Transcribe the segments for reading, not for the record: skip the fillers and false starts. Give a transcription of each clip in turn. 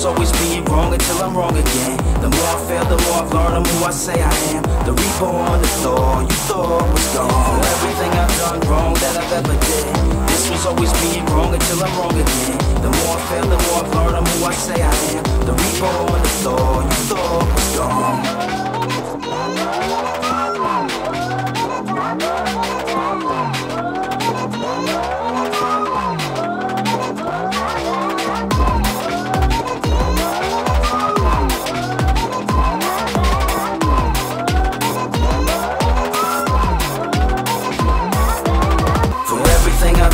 was always being wrong until I'm wrong again. The more I fail, the more I've learned, the more I say I am. The reborn, the thought you thought was gone. For everything I've done wrong that I've ever did, this was always being wrong until I'm wrong again. The more I fail, the more I've learned, the more I say I am. The reborn, the thought you thought was gone.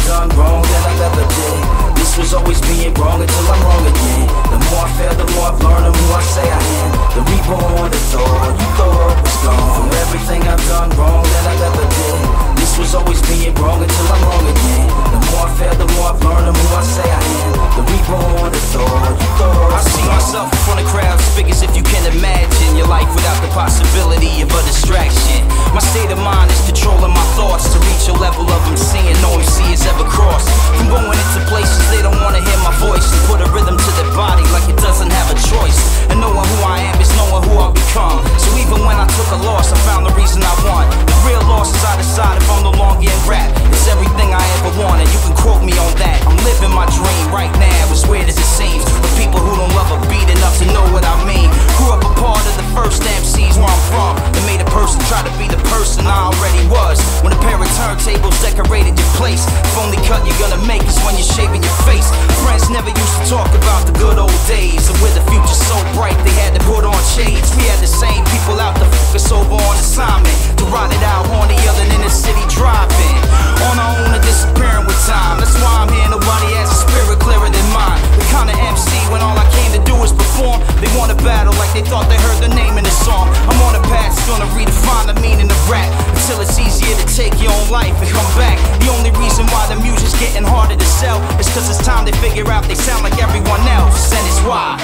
Done wrong that I've ever did. This was always being wrong until I'm wrong again. The more I fail, the more I've learned, the more I say I am. The reborn, the thought you thought was gone. From everything I've done wrong that I've ever did, this was always being wrong until I'm wrong again. The more I fail, the more I've learned, the more I say I am. The reborn, the thought you thought. I see myself in front of crowds as big as if you can imagine your life without the possibility of a distraction. My state of mind is controlling my thoughts to reach a level of MC and no MC has ever crossed. From going into places they don't want to hear my voice and put a rhythm to their body like it doesn't have a choice. And knowing who I am is knowing who I'll become. So even when I took a loss, I found the reason I won. The real loss is I decide if I'm no longer in rap. It's everything I ever wanted, you can quote me on that. I'm living my dream right now, as weird as it seems. But people who don't love a beat enough to know what I mean. Grew up a part of the first MCs where I'm from. That made a person try to be the person I already was. When a pair of turntables decorated your place, if only cut you're gonna make is when you're shaving your face. Friends never used to talk about the good old days, and where the future's so bright they had to put on shades. We had the same people out to fuck us over on assignment, to ride it out on the other in the city driving. On our own or disappearing with time. That's why I'm here, nobody has a spirit clearer than mine. The kind of MC when all I came to do is perform. They want to battle like they thought they heard the name in the song. I'm on a path that's gonna redefine the meaning of rap, until it's easier to take your own life and come back. The only reason why the music's getting harder to sell is cause it's time they figure out they sound like everyone else. And it's why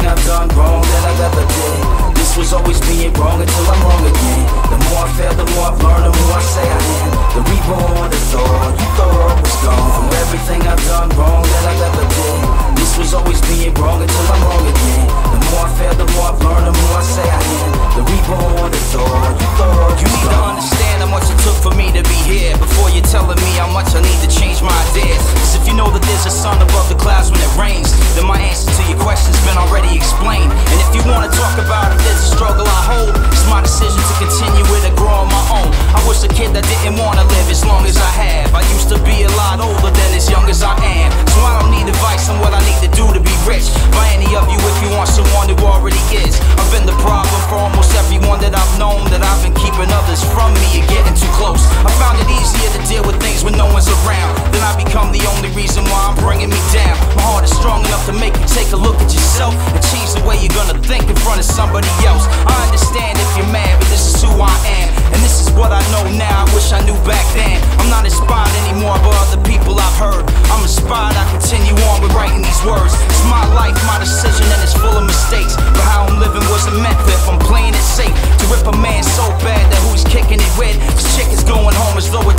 I've done wrong that I've ever did. This was always being wrong until I'm wrong again. The more I fail, the more I've learned, the more I say I am. The reborn, the thought you thought was gone. From everything I've done wrong that I've ever did, this was always being wrong until I'm wrong again. The more I fail, the more I've learned, the more I say I am. The reborn, the thought you thought was gone. You need to understand how much it took for me to be here before you're telling me how much I need to change my ideas. Cause if you know that there's a sun above the clouds when it rains, then my answer to your question's been already explained. And if you wanna talk about if there's a struggle I hold, it's my decision to continue it and grow on my own. I was a kid that didn't wanna live as long as I have. I used to be a lot older than as young as I am. So I don't need advice on what I need to do to be rich by any of you if you want someone who already is. I've been the problem for almost everyone that I've known, that I've been keeping others from me and getting too close. I found it easier to deal with things when no one's around. Then I become the only reason why I'm bringing me down. My heart is strong enough to make you take a look at yourself and change the way you're gonna think in front of somebody else. I understand if you're mad, but this is who I am, and this is what I know now. I wish I knew back then. I'm not inspired anymore by other people I've heard. I'm inspired, I continue on with writing these words. It's my life, my decision, and it's full of mistakes. But how I'm living wasn't meant for if I'm playing it safe. To rip a man so bad that who he's kicking it with, his chick is going home as though it